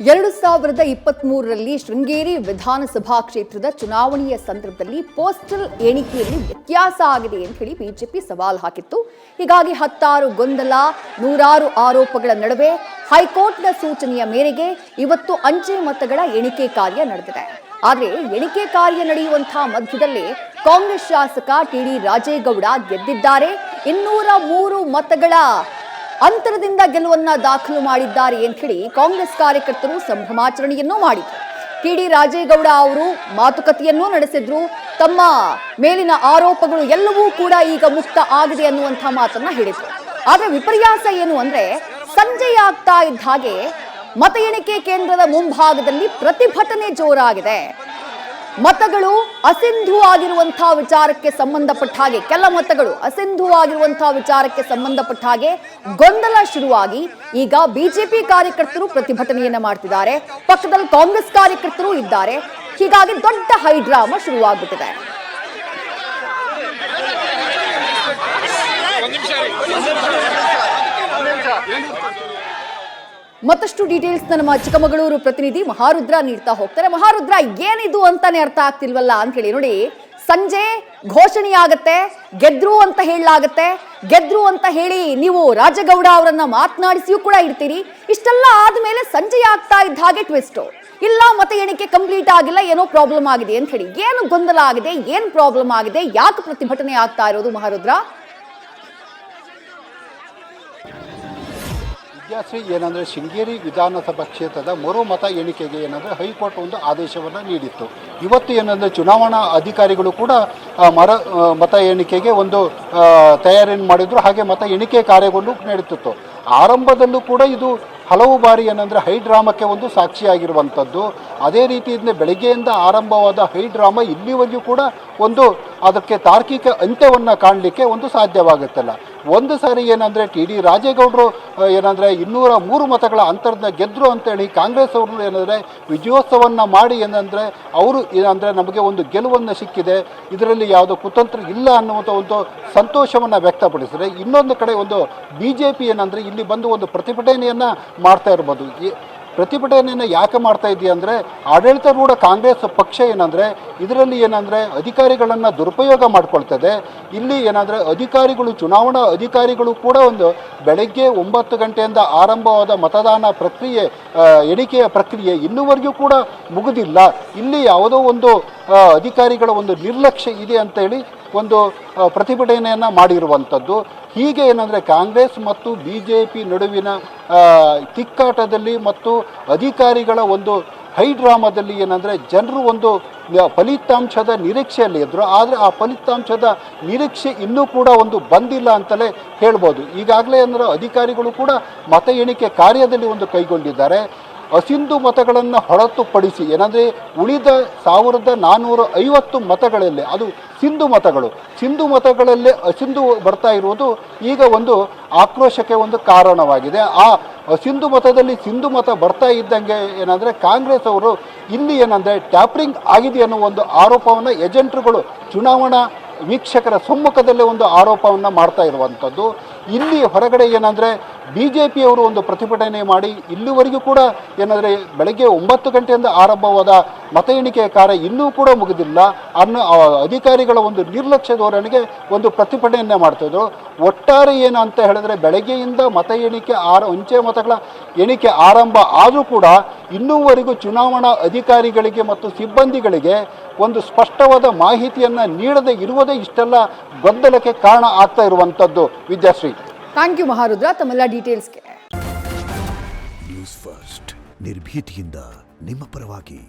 2023ರಲ್ಲಿ ಶೃಂಗೇರಿ ವಿಧಾನಸಭಾ ಕ್ಷೇತ್ರದ ಚುನಾವಣೆಯ ಸಂದರ್ಭದಲ್ಲಿ ಪೋಸ್ಟಲ್ ಎಣಿಕೆಯಲ್ಲಿ ವ್ಯತ್ಯಾಸ ಆಗಿದೆ ಅಂತ ಹೇಳಿ ಬಿಜೆಪಿ ಸವಾಲು ಹಾಕಿತ್ತು. ಹೀಗಾಗಿ ಹತ್ತಾರು ಗೊಂದಲ, ನೂರಾರು ಆರೋಪಗಳ ನಡುವೆ ಹೈಕೋರ್ಟ್ನ ಸೂಚನೆಯ ಮೇರೆಗೆ ಇವತ್ತು ಅಂಚೆ ಮತಗಳ ಎಣಿಕೆ ಕಾರ್ಯ ನಡೆದಿದೆ. ಆದರೆ ಎಣಿಕೆ ಕಾರ್ಯ ನಡೆಯುವಂತಹ ಮಧ್ಯದಲ್ಲಿ ಕಾಂಗ್ರೆಸ್ ಶಾಸಕ ಟಿಡಿ ರಾಜೇಗೌಡ ಗೆದ್ದಿದ್ದಾರೆ. 203 ಮತಗಳ ಅಂತರದಿಂದ ಗೆಲುವನ್ನ ದಾಖಲು ಮಾಡಿದ್ದಾರೆ ಅಂತ ಹೇಳಿ ಕಾಂಗ್ರೆಸ್ ಕಾರ್ಯಕರ್ತರು ಸಂಭ್ರಮಾಚರಣೆಯನ್ನೂ ಮಾಡಿದ್ರು. ಟಿಡಿ ರಾಜೇಗೌಡ ಅವರು ಮಾತುಕತೆಯನ್ನೂ ನಡೆಸಿದ್ರು. ತಮ್ಮ ಮೇಲಿನ ಆರೋಪಗಳು ಎಲ್ಲವೂ ಕೂಡ ಈಗ ಮುಕ್ತ ಆಗಿದೆ ಅನ್ನುವಂಥ ಮಾತನ್ನ ಹೇಳಿದ್ರು. ಆದ್ರೆ ವಿಪರ್ಯಾಸ ಏನು ಅಂದ್ರೆ, ಸಂಜೆಯಾಗ್ತಾ ಇದ್ದ ಹಾಗೆ ಮತ ಎಣಿಕೆ ಕೇಂದ್ರದ ಮುಂಭಾಗದಲ್ಲಿ ಪ್ರತಿಭಟನೆ ಜೋರಾಗಿದೆ. ಮತಗಳು ಅಸಿಂಧು ಆಗಿರುವಂತಹ ವಿಚಾರಕ್ಕೆ ಸಂಬಂಧಪಟ್ಟ ಹಾಗೆ, ಕೆಲ ಮತಗಳು ಅಸಿಂಧು ಆಗಿರುವಂತಹ ವಿಚಾರಕ್ಕೆ ಸಂಬಂಧಪಟ್ಟ ಹಾಗೆ ಗೊಂದಲ ಶುರುವಾಗಿ ಈಗ ಬಿಜೆಪಿ ಕಾರ್ಯಕರ್ತರು ಪ್ರತಿಭಟನೆಯನ್ನ ಮಾಡ್ತಿದ್ದಾರೆ. ಪಕ್ಕದಲ್ಲಿ ಕಾಂಗ್ರೆಸ್ ಕಾರ್ಯಕರ್ತರು ಇದ್ದಾರೆ. ಹೀಗಾಗಿ ದೊಡ್ಡ ಹೈಡ್ರಾಮಾ ಶುರುವಾಗ್ಬಿಟ್ಟಿದೆ. ಮತ್ತಷ್ಟು ಡೀಟೇಲ್ಸ್ ನಮ್ಮ ಚಿಕ್ಕಮಗಳೂರು ಪ್ರತಿನಿಧಿ ಮಹಾರುದ್ರ ನೀಡ್ತಾ ಹೋಗ್ತಾರೆ. ಮಹಾರುದ್ರ, ಏನಿದು ಅಂತಾನೆ ಅರ್ಥ ಆಗ್ತಿಲ್ವಲ್ಲ ಅಂತ ಹೇಳಿ. ನೋಡಿ, ಸಂಜೆ ಘೋಷಣೆಯಾಗತ್ತೆ, ಗೆದ್ರು ಅಂತ ಹೇಳಲಾಗತ್ತೆ. ಗೆದ್ರು ಅಂತ ಹೇಳಿ ನೀವು ರಾಜೇಗೌಡ ಅವರನ್ನ ಮಾತನಾಡಿಸಿಯೂ ಕೂಡ ಇರ್ತೀರಿ. ಇಷ್ಟೆಲ್ಲ ಆದ್ಮೇಲೆ ಸಂಜೆ ಆಗ್ತಾ ಇದ್ದ ಹಾಗೆ ಟ್ವಿಸ್ಟ್, ಇಲ್ಲ ಮತ ಎಣಿಕೆ ಕಂಪ್ಲೀಟ್ ಆಗಿಲ್ಲ, ಏನೋ ಪ್ರಾಬ್ಲಮ್ ಆಗಿದೆ ಅಂತ ಹೇಳಿ. ಏನು ಗೊಂದಲ ಆಗಿದೆ, ಏನು ಪ್ರಾಬ್ಲಮ್ ಆಗಿದೆ, ಯಾಕೆ ಪ್ರತಿಭಟನೆ ಆಗ್ತಾ ಇರೋದು ಮಹಾರುದ್ರ? ಏನಂದರೆ, ಶೃಂಗೇರಿ ವಿಧಾನಸಭಾ ಕ್ಷೇತ್ರದ ಮರು ಮತ ಎಣಿಕೆಗೆ ಏನಂದರೆ ಹೈಕೋರ್ಟ್ ಒಂದು ಆದೇಶವನ್ನು ನೀಡಿತ್ತು. ಇವತ್ತು ಏನಂದರೆ ಚುನಾವಣಾ ಅಧಿಕಾರಿಗಳು ಕೂಡ ಮತ ಎಣಿಕೆಗೆ ಒಂದು ತಯಾರಿಯನ್ನು ಮಾಡಿದ್ರು. ಹಾಗೆ ಮತ ಎಣಿಕೆ ಕಾರ್ಯಗಳು ನಡೀತಿತ್ತು. ಆರಂಭದಲ್ಲೂ ಕೂಡ ಇದು ಹಲವು ಬಾರಿ ಏನಂದರೆ ಹೈಡ್ರಾಮಕ್ಕೆ ಒಂದು ಸಾಕ್ಷಿಯಾಗಿರುವಂಥದ್ದು. ಅದೇ ರೀತಿಯಿಂದ ಬೆಳಗ್ಗೆಯಿಂದ ಆರಂಭವಾದ ಹೈಡ್ರಾಮಾ ಇಲ್ಲಿವರೆಗೂ ಕೂಡ ಒಂದು ಅದಕ್ಕೆ ತಾರ್ಕಿಕ ಅಂತ್ಯವನ್ನು ಕಾಣಲಿಕ್ಕೆ ಒಂದು ಸಾಧ್ಯವಾಗುತ್ತಿಲ್ಲ. ಒಂದು ಸಾರಿ ಏನಂದರೆ ಟಿಡಿ ರಾಜೇಗೌಡರು ಏನಂದರೆ 203 ಮತಗಳ ಅಂತರದ ಗೆದ್ದರು ಅಂತೇಳಿ ಕಾಂಗ್ರೆಸ್ ಅವರು ಏನಂದರೆ ವಿಜಯೋತ್ಸವವನ್ನು ಮಾಡಿ ಏನಂದರೆ ಅವರು ಏನಂದರೆ ನಮಗೆ ಒಂದು ಗೆಲುವನ್ನು ಸಿಕ್ಕಿದೆ, ಇದರಲ್ಲಿ ಯಾವುದೋ ಕುತಂತ್ರ ಇಲ್ಲ ಅನ್ನುವಂಥ ಒಂದು ಸಂತೋಷವನ್ನು ವ್ಯಕ್ತಪಡಿಸಿದರೆ, ಇನ್ನೊಂದು ಕಡೆ ಒಂದು BJP ಏನಂದರೆ ಇಲ್ಲಿ ಬಂದು ಒಂದು ಪ್ರತಿಭಟನೆಯನ್ನು ಮಾಡ್ತಾ ಇರ್ಬೋದು. ಪ್ರತಿಭಟನೆಯನ್ನು ಯಾಕೆ ಮಾಡ್ತಾ ಇದೆಯಾ ಅಂದರೆ, ಆಡಳಿತಾರೂಢ ಕಾಂಗ್ರೆಸ್ ಪಕ್ಷ ಏನಂದರೆ ಇದರಲ್ಲಿ ಏನಂದರೆ ಅಧಿಕಾರಿಗಳನ್ನು ದುರುಪಯೋಗ ಮಾಡ್ಕೊಳ್ತದೆ. ಇಲ್ಲಿ ಏನಂದರೆ ಅಧಿಕಾರಿಗಳು, ಚುನಾವಣಾ ಅಧಿಕಾರಿಗಳು ಕೂಡ ಒಂದು ಬೆಳಗ್ಗೆ 9 ಗಂಟೆಯಿಂದ ಆರಂಭವಾದ ಮತದಾನ ಪ್ರಕ್ರಿಯೆ, ಎಣಿಕೆಯ ಪ್ರಕ್ರಿಯೆ ಇನ್ನೂವರೆಗೂ ಕೂಡ ಮುಗಿದಿಲ್ಲ. ಇಲ್ಲಿ ಯಾವುದೋ ಒಂದು ಅಧಿಕಾರಿಗಳ ಒಂದು ನಿರ್ಲಕ್ಷ್ಯ ಇದೆ ಅಂತೇಳಿ ಒಂದು ಪ್ರತಿಭಟನೆಯನ್ನು ಮಾಡಿರುವಂಥದ್ದು. ಹೀಗೆ ಏನಂದರೆ ಕಾಂಗ್ರೆಸ್ ಮತ್ತು BJP ನಡುವಿನ ತಿಕ್ಕಾಟದಲ್ಲಿ ಮತ್ತು ಅಧಿಕಾರಿಗಳ ಒಂದು ಹೈಡ್ರಾಮಾದಲ್ಲಿ ಏನಂದರೆ ಜನರು ಒಂದು ಫಲಿತಾಂಶದ ನಿರೀಕ್ಷೆಯಲ್ಲಿ ಇದ್ದರು. ಆದರೆ ಆ ಫಲಿತಾಂಶದ ನಿರೀಕ್ಷೆ ಇನ್ನೂ ಕೂಡ ಒಂದು ಬಂದಿಲ್ಲ ಅಂತಲೇ ಹೇಳ್ಬೋದು. ಈಗಾಗಲೇ ಅಂದರೆ ಅಧಿಕಾರಿಗಳು ಕೂಡ ಮತ ಎಣಿಕೆ ಕಾರ್ಯದಲ್ಲಿ ಒಂದು ಕೈಗೊಂಡಿದ್ದಾರೆ. ಅಸಿಂಧು ಮತಗಳನ್ನು ಹೊರತುಪಡಿಸಿ ಏನಂದರೆ ಉಳಿದ 1450 ಮತಗಳಲ್ಲಿ ಅದು ಸಿಂಧು ಮತಗಳು, ಸಿಂಧು ಮತಗಳಲ್ಲೇ ಅಸಿಂಧು ಬರ್ತಾ ಇರುವುದು ಈಗ ಒಂದು ಆಕ್ರೋಶಕ್ಕೆ ಒಂದು ಕಾರಣವಾಗಿದೆ. ಆ ಸಿಂಧು ಮತದಲ್ಲಿ ಸಿಂಧು ಮತ ಬರ್ತಾ ಇದ್ದಂಗೆ ಏನಂದರೆ ಕಾಂಗ್ರೆಸ್ ಅವರು ಇಲ್ಲಿ ಏನಂದರೆ ಟ್ಯಾಪರಿಂಗ್ ಆಗಿದೆ ಅನ್ನೋ ಒಂದು ಆರೋಪವನ್ನು ಏಜೆಂಟ್ರುಗಳು ಚುನಾವಣಾ ವೀಕ್ಷಕರ ಸಮ್ಮುಖದಲ್ಲೇ ಒಂದು ಆರೋಪವನ್ನು ಮಾಡ್ತಾ ಇರುವಂಥದ್ದು. ಇಲ್ಲಿ ಹೊರಗಡೆ ಏನಂದರೆ BJPಯವರು ಒಂದು ಪ್ರತಿಭಟನೆ ಮಾಡಿ ಇಲ್ಲಿವರೆಗೂ ಕೂಡ ಏನಂದರೆ ಬೆಳಗ್ಗೆ 9 ಗಂಟೆಯಿಂದ ಆರಂಭವಾದ ಮತ ಎಣಿಕೆ ಕಾರ್ಯ ಇನ್ನೂ ಕೂಡ ಮುಗಿದಿಲ್ಲ ಅನ್ನೋ ಅಧಿಕಾರಿಗಳ ಒಂದು ನಿರ್ಲಕ್ಷ್ಯ ಧೋರಣೆಗೆ ಒಂದು ಪ್ರತಿಭಟನೆಯನ್ನು ಮಾಡ್ತಾಯಿದ್ರು. ಒಟ್ಟಾರೆ ಏನು ಅಂತ ಹೇಳಿದ್ರೆ, ಬೆಳಗ್ಗೆಯಿಂದ ಮತ ಎಣಿಕೆ ಅಂಚೆ ಮತಗಳ ಎಣಿಕೆ ಆರಂಭ ಆದರೂ ಕೂಡ ಇನ್ನೂವರೆಗೂ ಚುನಾವಣಾ ಅಧಿಕಾರಿಗಳಿಗೆ ಮತ್ತು ಸಿಬ್ಬಂದಿಗಳಿಗೆ ಒಂದು ಸ್ಪಷ್ಟವಾದ ಮಾಹಿತಿಯನ್ನು ನೀಡದೇ ಇರುವುದೇ ಇಷ್ಟೆಲ್ಲ ಗೊಂದಲಕ್ಕೆ ಕಾರಣ ಆಗ್ತಾ ಇರುವಂಥದ್ದು. ವಿದ್ಯಾಶ್ರೀ, ಥ್ಯಾಂಕ್ ಯು ಮಹಾರುದ್ರ ತಮ್ಮೆಲ್ಲ ಡೀಟೇಲ್ಸ್ಗೆ. ನ್ಯೂಸ್ ಫಸ್ಟ್, ನಿರ್ಭೀತಿಯಿಂದ ನಿಮ್ಮ ಪರವಾಗಿ.